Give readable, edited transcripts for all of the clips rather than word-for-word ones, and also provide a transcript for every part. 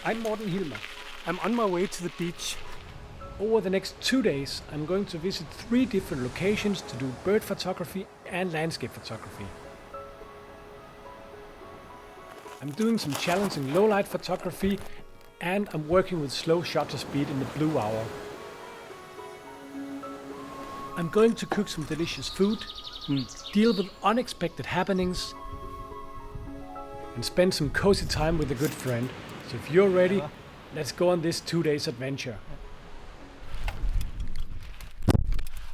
I'm Morten Hilmer. I'm on my way to the beach. Over the next 2 days, I'm going to visit 3 different locations to do bird photography and landscape photography. I'm doing some challenging low light photography and I'm working with slow shutter speed in the blue hour. I'm going to cook some delicious food, deal with unexpected happenings, and spend some cozy time with a good friend. So if you're ready, let's go on this 2 days adventure.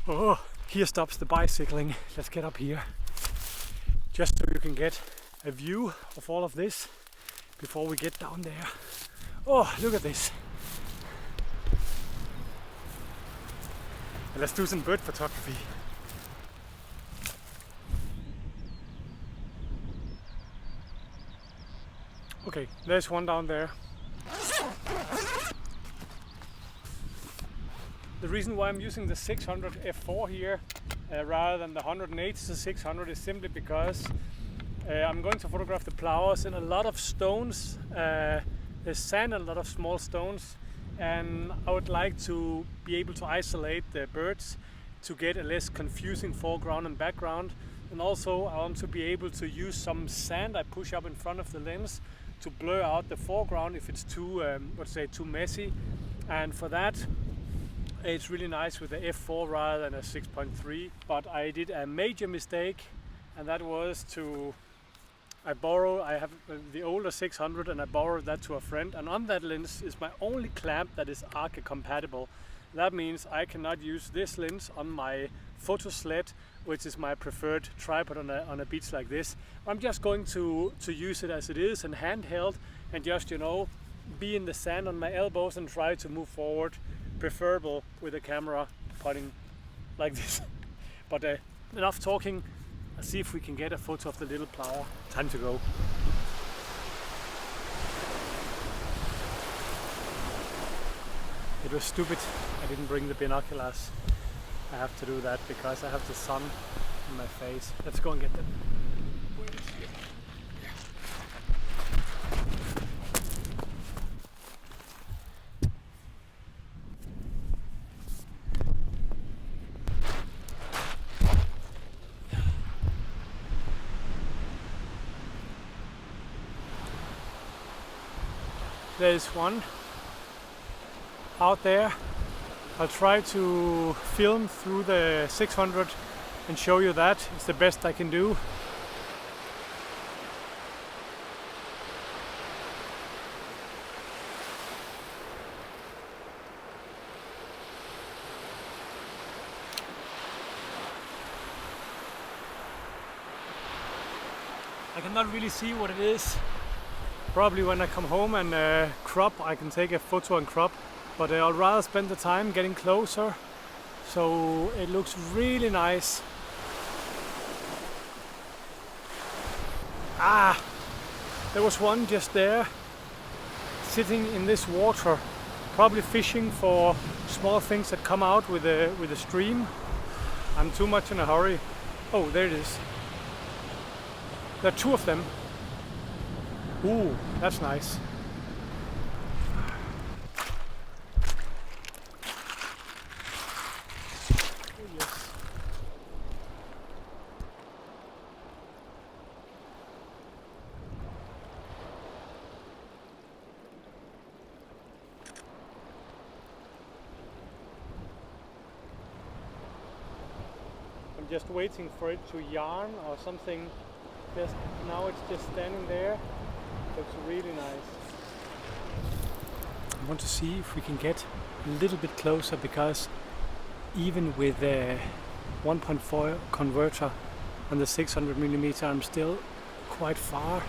Oh, here stops the bicycling. Let's get up here. Just so you can get a view of all of this before we get down there. Oh, look at this. And let's do some bird photography. Okay, there's one down there. The reason why I'm using the 600 f4 here rather than the 108 to 600 is simply because I'm going to photograph the plovers and a lot of stones. There's sand and a lot of small stones, and I would like to be able to isolate the birds to get a less confusing foreground and background. And also I want to be able to use some sand I push up in front of the lens to blur out the foreground if it's too, too messy. And for that, it's really nice with the f4 rather than a 6.3. But I did a major mistake, and that was I have the older 600 and I borrowed that to a friend, and on that lens is my only clamp that is Arca compatible. That means I cannot use this lens on my photo sled, which is my preferred tripod on a beach like this. I'm just going to use it as it is and handheld, and just, you know, be in the sand on my elbows and try to move forward, preferable with the camera pointing like this. But enough talking. Let's see if we can get a photo of the little plover. Time to go. It was stupid I didn't bring the binoculars. I have to do that because I have the sun in my face. Let's go and get them. There's one out there. I'll try to film through the 600 and show you that. It's the best I can do. I cannot really see what it is. Probably when I come home and crop, I can take a photo and crop, but I'll rather spend the time getting closer, so it looks really nice. There was one just there, sitting in this water, probably fishing for small things that come out with the stream. I'm too much in a hurry. Oh, there it is. There are 2 of them. Ooh, that's nice. Oh, yes. I'm just waiting for it to yarn or something. Just now it's just standing there. Looks really nice. I want to see if we can get a little bit closer, because even with the 1.4 converter on the 600mm, I'm still quite far.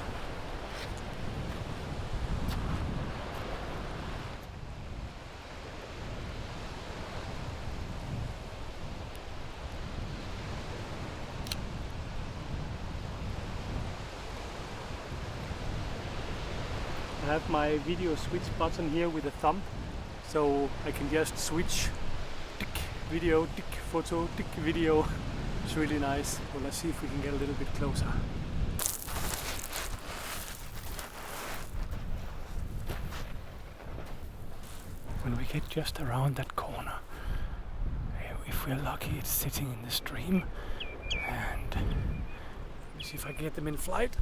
I have my video switch button here with a thumb, so I can just switch tick, video, tick, photo, tick, video. It's really nice. Well, let's see if we can get a little bit closer. we get just around that corner. If we're lucky, it's sitting in the stream. And let me see if I get them in flight.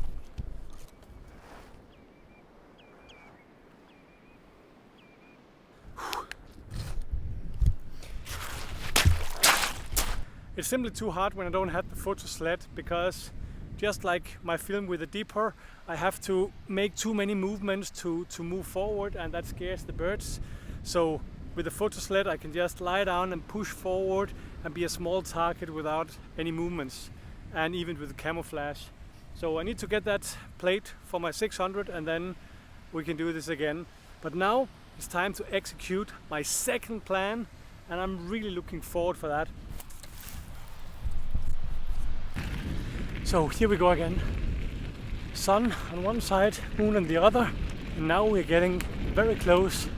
It's simply too hard when I don't have the photo sled, because just like my film with the deeper, I have to make too many movements to move forward, and that scares the birds. So with the photo sled I can just lie down and push forward and be a small target without any movements, and even with the camouflage. So I need to get that plate for my 600 and then we can do this again. But now it's time to execute my second plan, and I'm really looking forward for that. So here we go again. Sun on one side, moon on the other, and now we're getting very close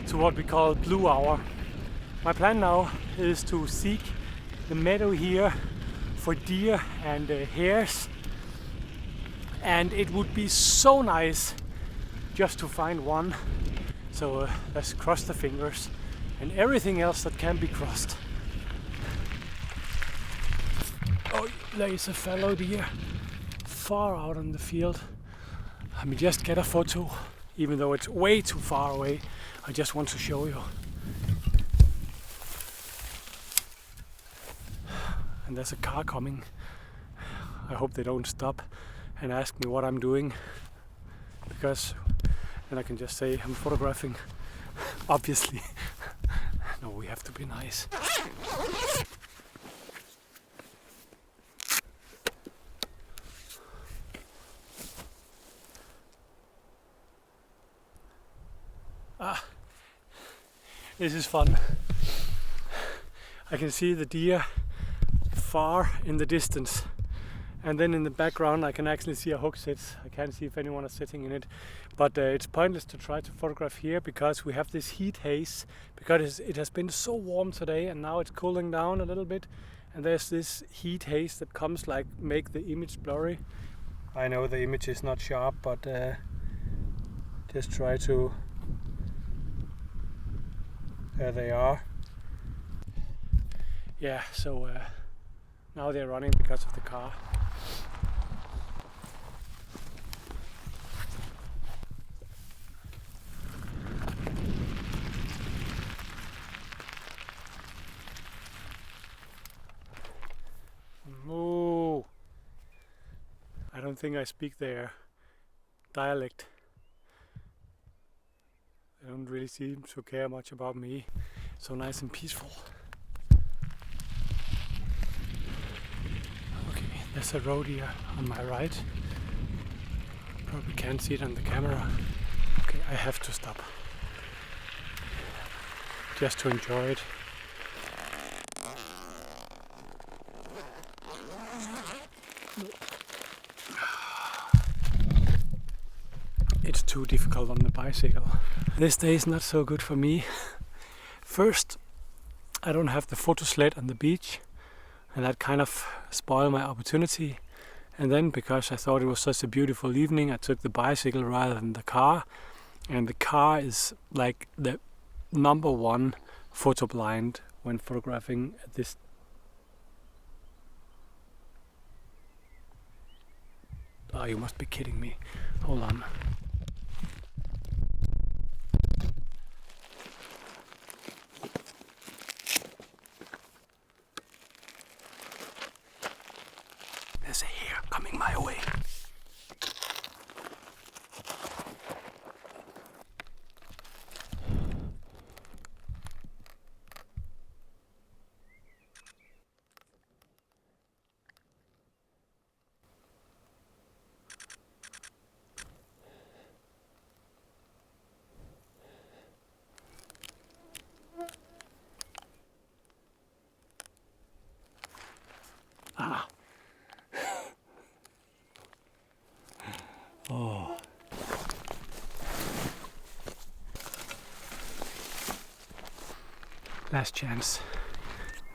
to what we call blue hour. My plan now is to seek the meadow here for deer and hares, and it would be so nice just to find one. So let's cross the fingers and everything else that can be crossed. Oh, there is a fallow deer far out in the field. Let me just get a photo, even though it's way too far away. I just want to show you. And there's a car coming. I hope they don't stop and ask me what I'm doing, because then I can just say I'm photographing. Obviously. No, we have to be nice. This is fun. I can see the deer far in the distance, and then in the background I can actually see a hook sit. I can't see if anyone is sitting in it, but it's pointless to try to photograph here because we have this heat haze, because it has been so warm today and now it's cooling down a little bit, and there's this heat haze that comes like make the image blurry. I know the image is not sharp, but just try to. There they are. Yeah, so now they're running because of the car. Moo! I don't think I speak their dialect. They don't really seem to care much about me. So nice and peaceful. Okay, there's a roe deer on my right. Probably can't see it on the camera. Okay, I have to stop. Just to enjoy it. It's too difficult on the bicycle. This day is not so good for me. First, I don't have the photo sled on the beach, and that kind of spoiled my opportunity. And then, because I thought it was such a beautiful evening, I took the bicycle rather than the car. And the car is like the number one photo blind when photographing at this. Oh, you must be kidding me. Hold on. There's a hare coming my way. Ah. Oh. Last chance.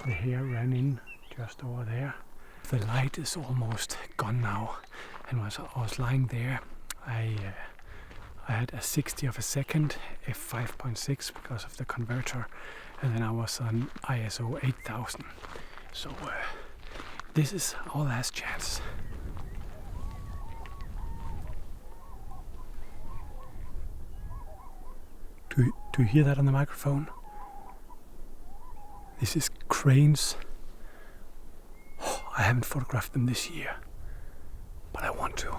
The hare ran in just over there. The light is almost gone now, and as I was lying there, I I had a 60 of a second f5.6 because of the converter, and then I was on ISO 8000. So this is our last chance. Do you hear that on the microphone? This is cranes. Oh, I haven't photographed them this year, but I want to.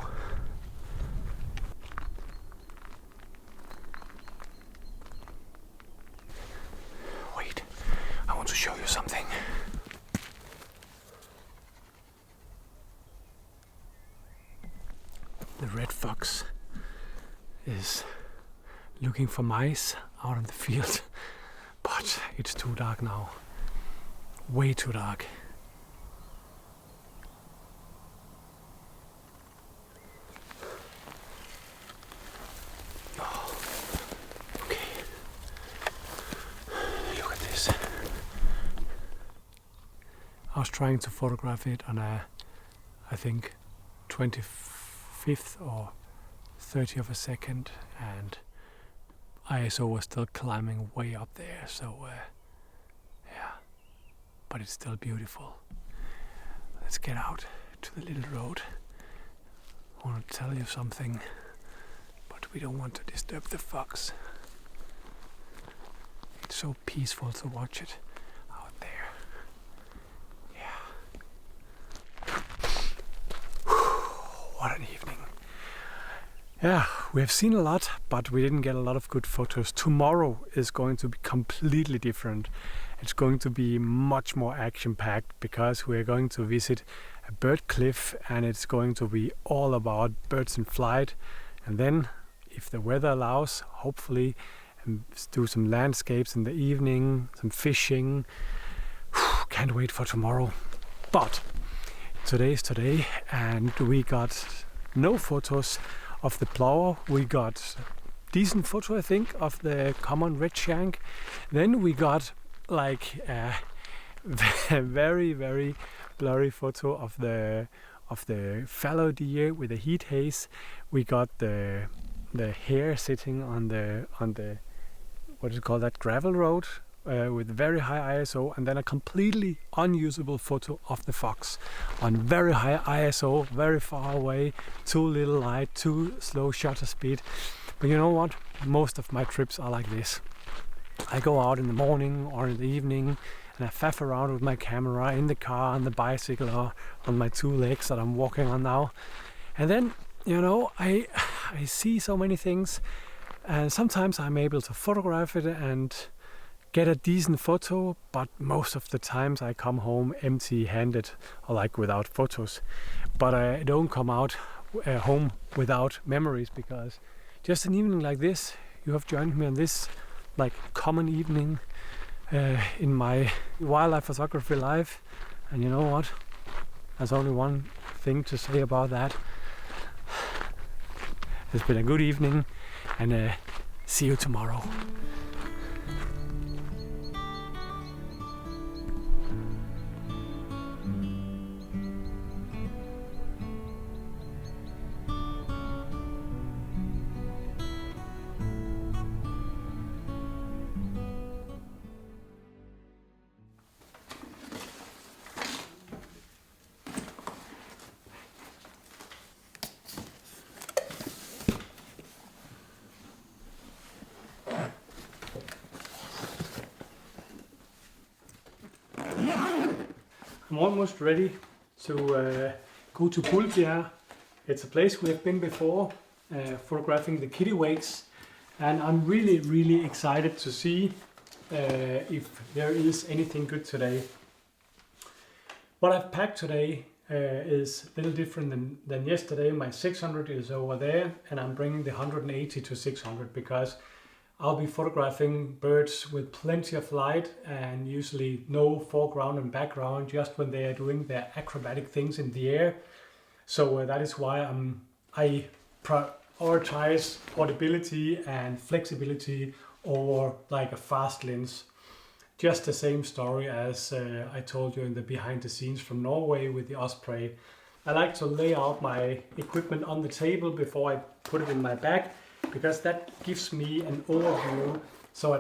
Wait, I want to show you something. The red fox is looking for mice out in the field, but it's too dark now. Way too dark. Oh, okay. Look at this. I was trying to photograph it on a, I think, 25th or 30th of a second, and ISO was still climbing way up there, so yeah, but it's still beautiful. Let's get out to the little road. I want to tell you something, but we don't want to disturb the fox. It's so peaceful to watch it out there. Yeah. What an evening. Yeah, we have seen a lot, but we didn't get a lot of good photos. Tomorrow is going to be completely different. It's going to be much more action-packed because we're going to visit a bird cliff, and it's going to be all about birds in flight. And then, if the weather allows, hopefully do some landscapes in the evening, some fishing. Can't wait for tomorrow. But today is today, and we got no photos of the plover. We got decent photo, I think, of the common red shank. Then we got like a very, very blurry photo of the fallow deer with the heat haze. We got the hare sitting on the what is it called, that gravel road with very high ISO, and then a completely unusable photo of the fox on very high ISO, very far away, too little light, too slow shutter speed. But you know what? Most of my trips are like this. I go out in the morning or in the evening and I faff around with my camera in the car, on the bicycle, or on my two legs that I'm walking on now. And then, you know, I see so many things, and sometimes I'm able to photograph it and get a decent photo, but most of the times I come home empty-handed or like without photos. But I don't come out home without memories, because just an evening like this, you have joined me on this like common evening in my wildlife photography life. And you know what? There's only one thing to say about that. It's been a good evening, and see you tomorrow. I'm almost ready to go to Bulbjerg. It's a place we have been before, photographing the kittiwakes, and I'm really excited to see if there is anything good today. What I've packed today is a little different than yesterday. My 600 is over there, and I'm bringing the 180 to 600 because I'll be photographing birds with plenty of light and usually no foreground and background, just when they are doing their acrobatic things in the air. So that is why I prioritize portability and flexibility over like a fast lens. Just the same story as I told you in the behind the scenes from Norway with the osprey. I like to lay out my equipment on the table before I put it in my bag, because that gives me an overview, so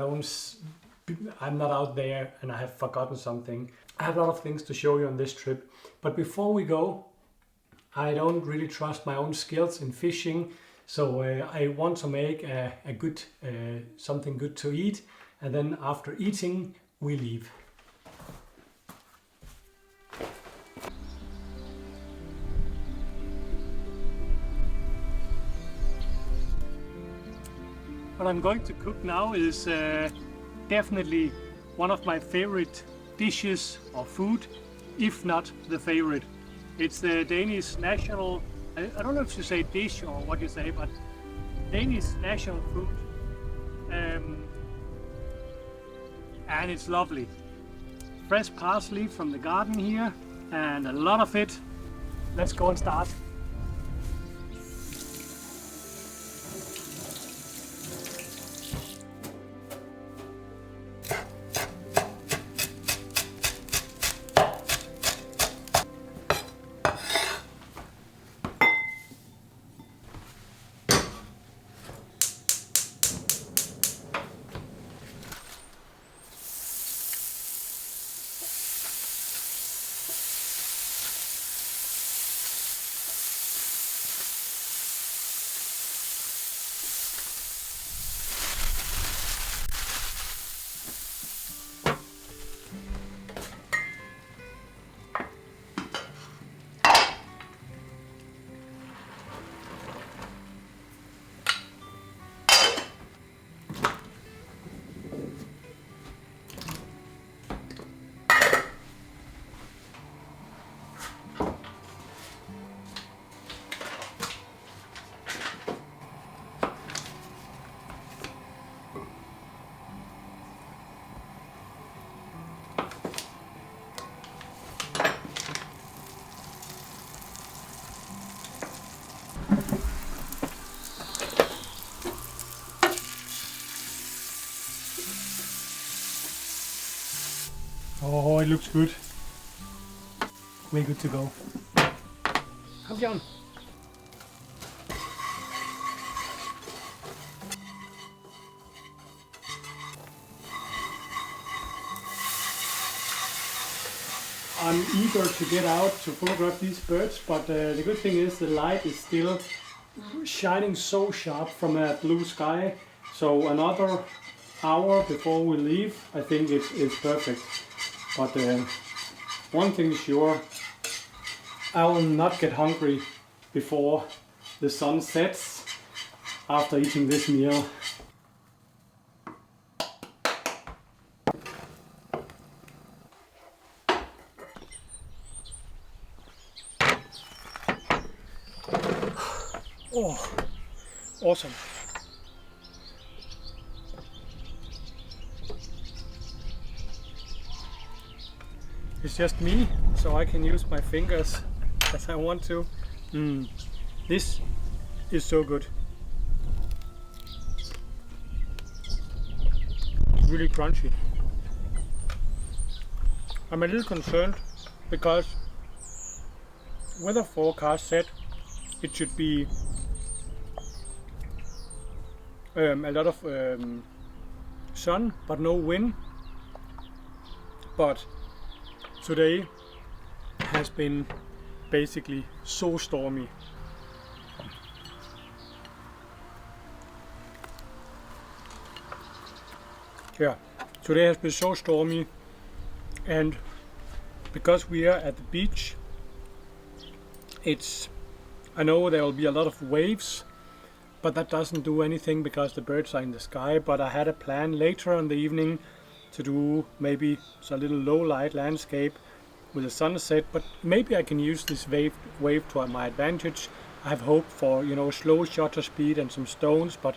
I'm not out there and I have forgotten something. I have a lot of things to show you on this trip, but before we go, I don't really trust my own skills in fishing, so I want to make a good something good to eat, and then after eating we leave. What I'm going to cook now is definitely one of my favorite dishes or food, if not the favorite. It's the Danish national, I don't know if you say dish or what you say, but Danish national food. And it's lovely. Fresh parsley from the garden here, and a lot of it. Let's go and start. Oh, it looks good. Way good to go. Come down. I'm eager to get out to photograph these birds, but the good thing is the light is still shining so sharp from a blue sky. So another hour before we leave, I think it's perfect. But one thing is sure, I will not get hungry before the sun sets after eating this meal. Oh, awesome. It's just me, so I can use my fingers as I want to. This is so good. Really crunchy. I'm a little concerned because weather forecast said it should be a lot of sun but no wind, but today has been basically so stormy. Yeah, today has been so stormy, and because we are at the beach, I know there will be a lot of waves, but that doesn't do anything because the birds are in the sky. But I had a plan later in the evening to do maybe a little low light landscape with the sunset, but maybe I can use this wave to my advantage. I have hope for, you know, slow shutter speed and some stones, but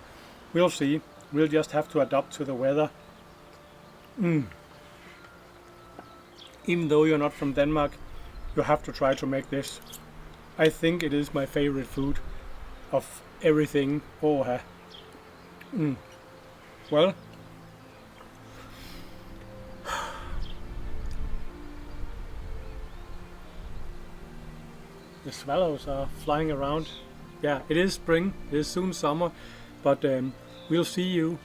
we'll see. We'll just have to adapt to the weather. Even though you're not from Denmark, you have to try to make this. I think it is my favorite food of everything. Oh, well, the swallows are flying around. Yeah, it is spring, it is soon summer, but we'll see you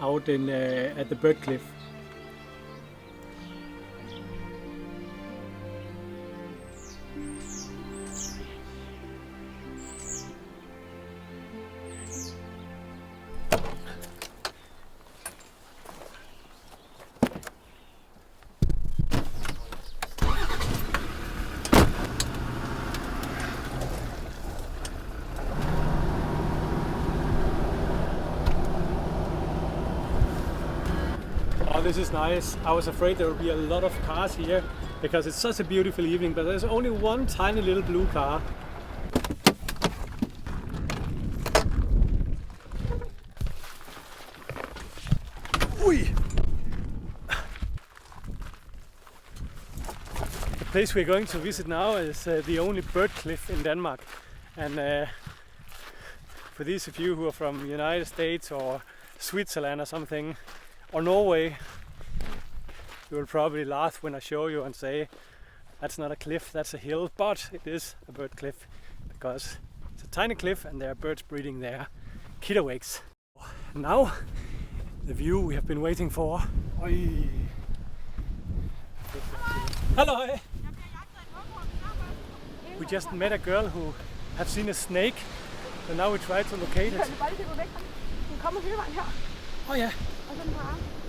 out in at the bird cliff. Oh, this is nice. I was afraid there would be a lot of cars here because it's such a beautiful evening, but there's only one tiny little blue car. Ui! The place we're going to visit now is the only bird cliff in Denmark, and for these of you who are from the United States or Switzerland or something, or Norway, you will probably laugh when I show you and say that's not a cliff, that's a hill, but it is a bird cliff because it's a tiny cliff and there are birds breeding there, kittiwakes. Now the view we have been waiting for. Oi. Hello! We just met a girl who had seen a snake, and now we try to locate it. Oh yeah.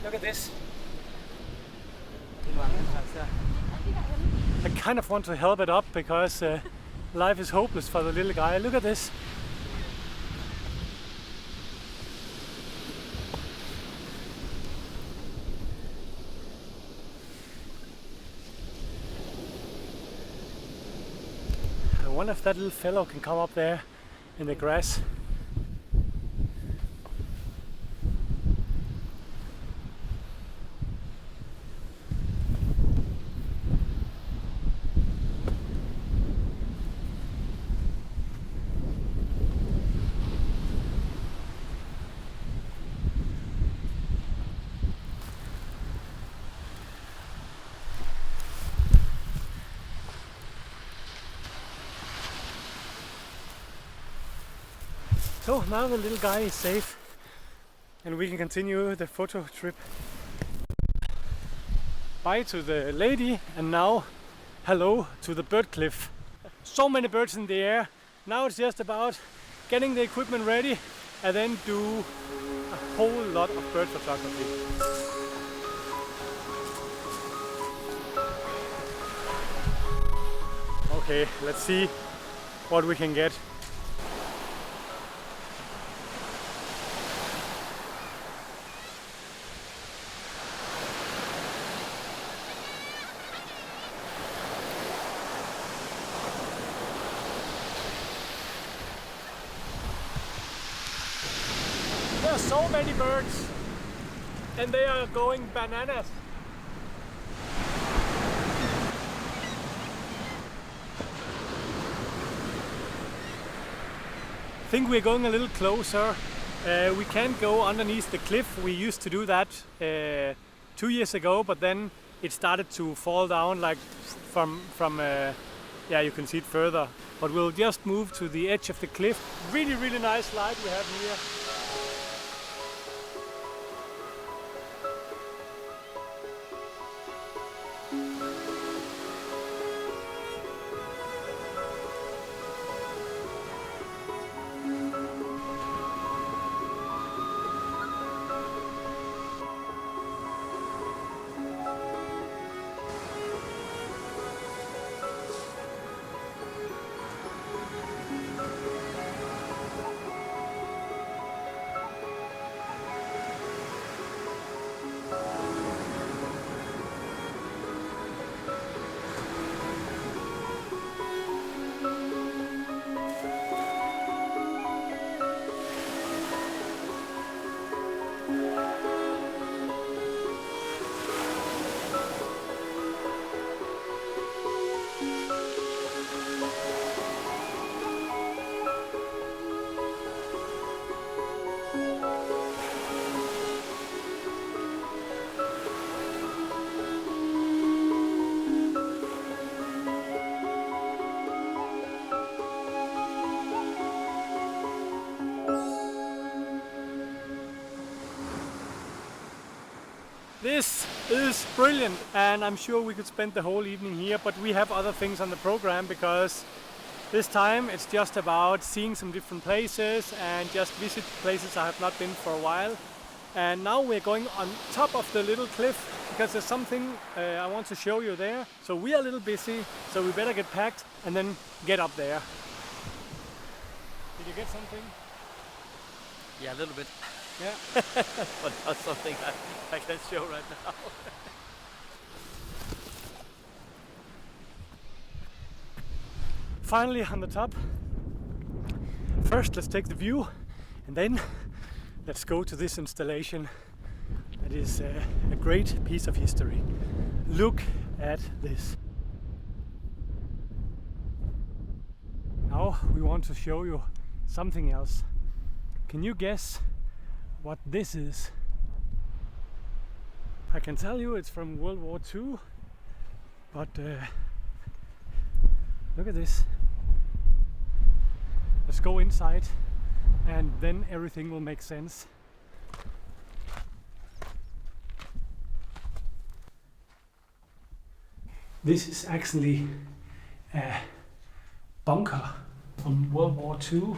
Look at this. I kind of want to help it up because life is hopeless for the little guy. Look at this. I wonder if that little fellow can come up there in the grass. So now the little guy is safe and we can continue the photo trip. Bye to the lady and now hello to the bird cliff. So many birds in the air. Now it's just about getting the equipment ready and then do a whole lot of bird photography. Okay, let's see what we can get. There are so many birds and they are going bananas. I think we're going a little closer. We can't go underneath the cliff. We used to do that 2 years ago, but then it started to fall down like from yeah, you can see it further. But we'll just move to the edge of the cliff. Really nice light we have here. This is brilliant, and I'm sure we could spend the whole evening here, but we have other things on the program because this time it's just about seeing some different places and just visit places I have not been for a while. And now we're going on top of the little cliff because there's something I want to show you there. So we are a little busy, so we better get packed and then get up there. Did you get something? Yeah, a little bit. Yeah. But not something I can show right now. Finally on the top. First let's take the view and then let's go to this installation. That is a great piece of history. Look at this. Now we want to show you something else. Can you guess what this is? I can tell you it's from World War II, but look at this. Let's go inside and then everything will make sense. This is actually a bunker from World War II.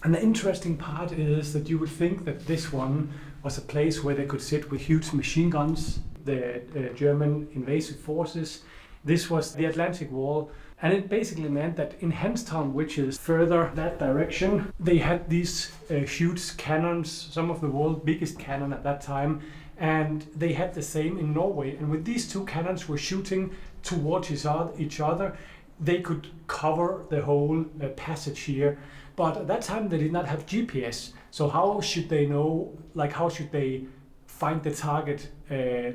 And the interesting part is that you would think that this one was a place where they could sit with huge machine guns, the German invasive forces. This was the Atlantic Wall, and it basically meant that in Hanstown, which is further that direction, they had these huge cannons, some of the world's biggest cannon at that time, and they had the same in Norway. And with these two cannons were shooting towards each other, they could cover the whole passage here. But at that time they did not have GPS, so how should they know, like how should they find the target,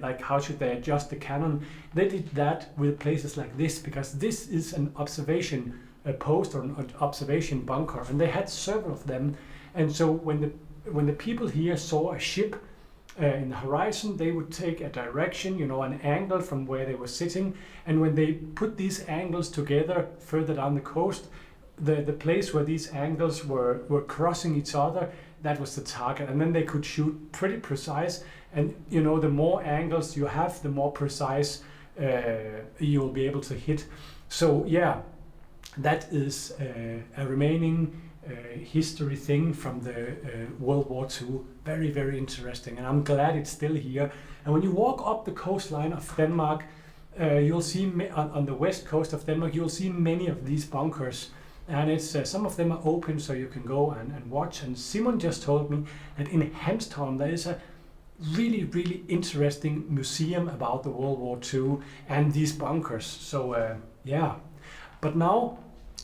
like how should they adjust the cannon? They did that with places like this, because this is an observation post or an observation bunker, and they had several of them. And so when the people here saw a ship in the horizon, they would take a direction, you know, an angle from where they were sitting, and when they put these angles together further down the coast, the place where these angles were crossing each other, that was the target. And then they could shoot pretty precise, and you know, the more angles you have, the more precise you will be able to hit. So yeah, that is a remaining history thing from the World War II. Very, very interesting, and I'm glad it's still here. And when you walk up the coastline of Denmark, you'll see on the west coast of Denmark, you'll see many of these bunkers. And it's some of them are open, so you can go and watch. And Simon just told me that in Hanstown there is a really, really interesting museum about the World War II and these bunkers. So yeah, but now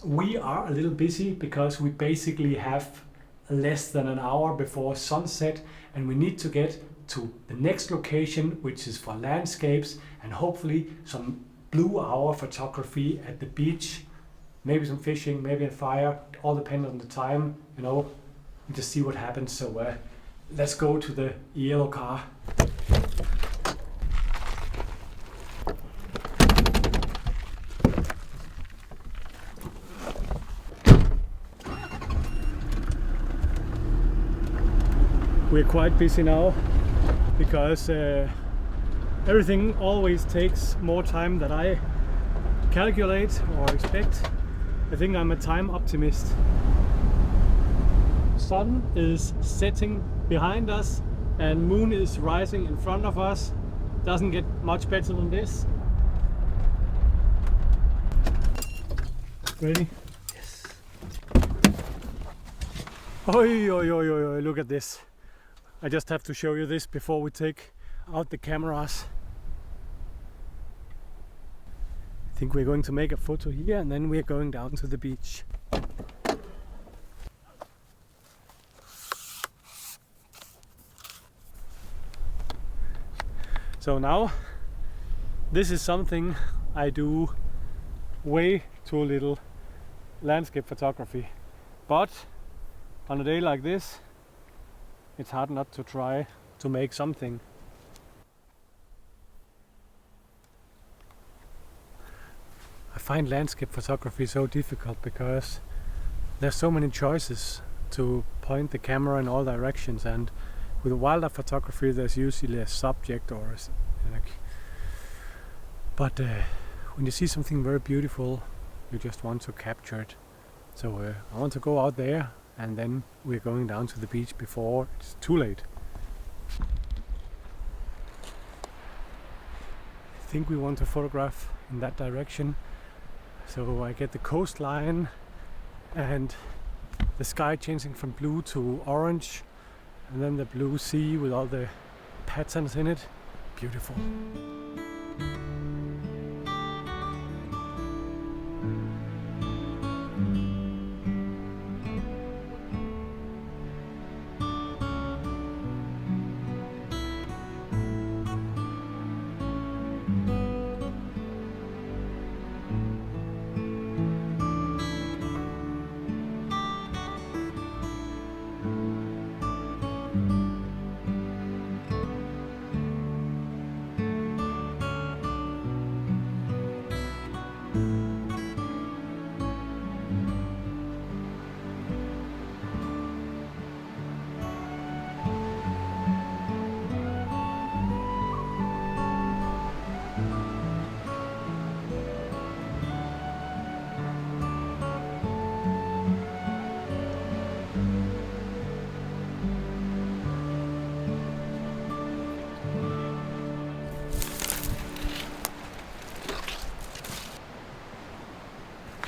we are a little busy because we basically have less than an hour before sunset, and we need to get to the next location, which is for landscapes and hopefully some blue hour photography at the beach. Maybe some fishing, maybe a fire, all depends on the time, you know, we just see what happens. So let's go to the yellow car. We're quite busy now because everything always takes more time than I calculate or expect. I think I'm a time optimist. Sun is setting behind us and moon is rising in front of us. Doesn't get much better than this. Ready? Yes. Oi, oi, oi, oi, oi, look at this. I just have to show you this before we take out the cameras. I think we're going to make a photo here and then we're going down to the beach. So now, this is something I do way too little, landscape photography. But on a day like this, it's hard not to try to make something. I find landscape photography so difficult because there's so many choices to point the camera in all directions, and with wildlife photography there's usually a subject or but when you see something very beautiful you just want to capture it. So I want to go out there, and then we're going down to the beach before it's too late. I think we want to photograph in that direction, so I get the coastline and the sky changing from blue to orange, and then the blue sea with all the patterns in it. Beautiful.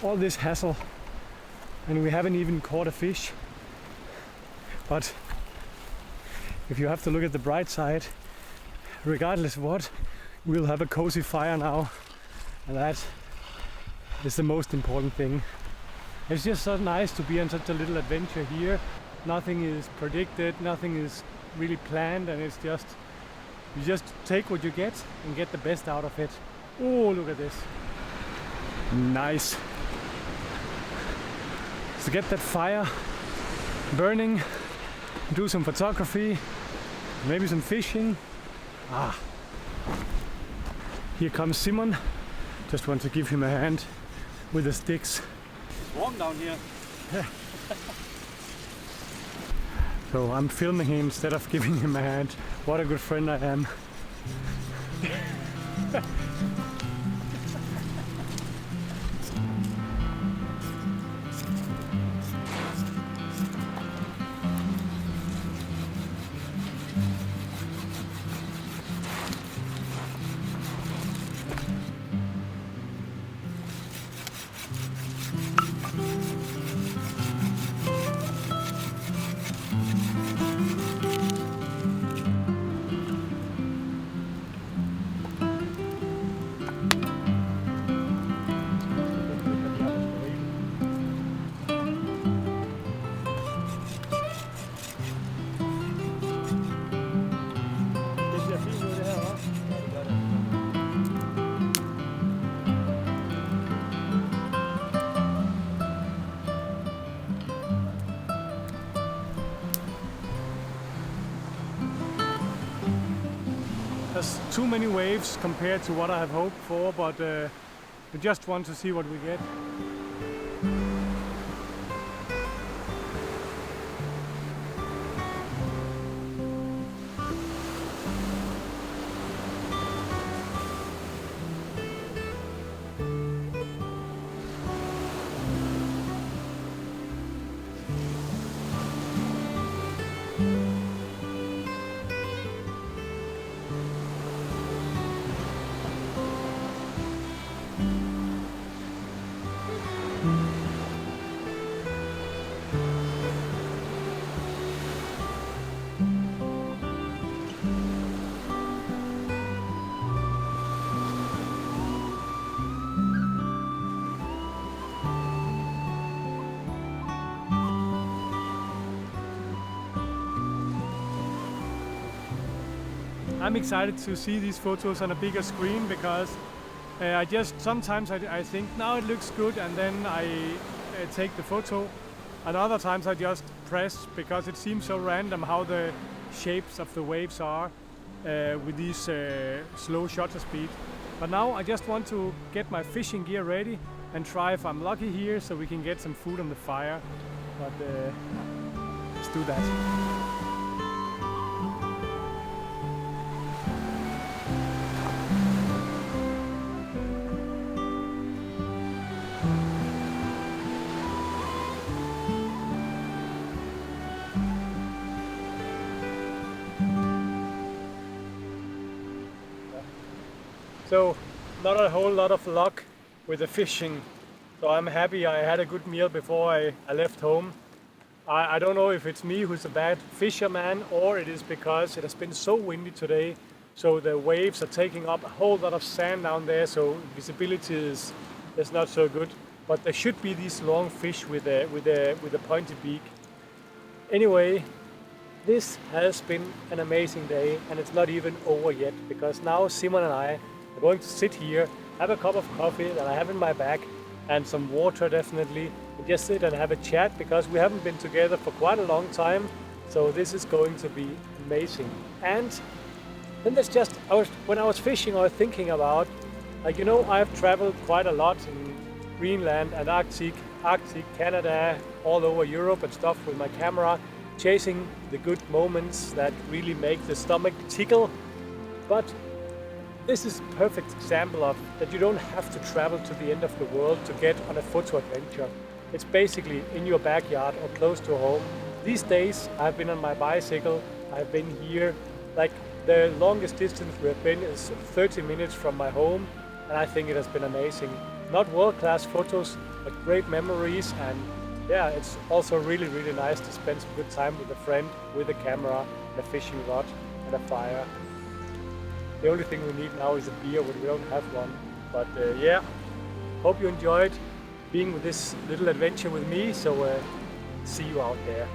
All this hassle and we haven't even caught a fish, but if you have to look at the bright side, regardless of what, we'll have a cozy fire now, and that is the most important thing. It's just so nice to be on such a little adventure here. Nothing is predicted, nothing is really planned, and it's just, you just take what you get and get the best out of it. Oh, look at this. Nice. To get that fire burning, do some photography, maybe some fishing. Here comes Simon. Just want to give him a hand with the sticks. It's warm down here. So I'm filming him instead of giving him a hand. What a good friend I am. There's too many waves compared to what I have hoped for, but we just want to see what we get. I'm excited to see these photos on a bigger screen because sometimes I think now it looks good, and then I take the photo, and other times I just press because it seems so random how the shapes of the waves are with these slow shutter speed. But now I just want to get my fishing gear ready and try if I'm lucky here so we can get some food on the fire. But let's do that. So not a whole lot of luck with the fishing. So I'm happy I had a good meal before I left home. I don't know if it's me who's a bad fisherman or it is because it has been so windy today. So the waves are taking up a whole lot of sand down there, so visibility is not so good. But there should be these long fish with a pointy beak. Anyway, this has been an amazing day, and it's not even over yet, because now Simon and I are going to sit here, have a cup of coffee that I have in my bag, and some water definitely, and just sit and have a chat, because we haven't been together for quite a long time. So this is going to be amazing. And then there's just, when I was fishing, I was thinking about, like, you know, I've traveled quite a lot in Greenland and Arctic, Canada, all over Europe and stuff with my camera, chasing the good moments that really make the stomach tickle. But this is a perfect example of that you don't have to travel to the end of the world to get on a photo adventure. It's basically in your backyard or close to home. These days I've been on my bicycle, I've been here, like the longest distance we have been is 30 minutes from my home, and I think it has been amazing. Not world-class photos, but great memories, and yeah, it's also really, really nice to spend some good time with a friend, with a camera, and a fishing rod, and a fire. The only thing we need now is a beer when we don't have one. But yeah, hope you enjoyed being with this little adventure with me, so see you out there.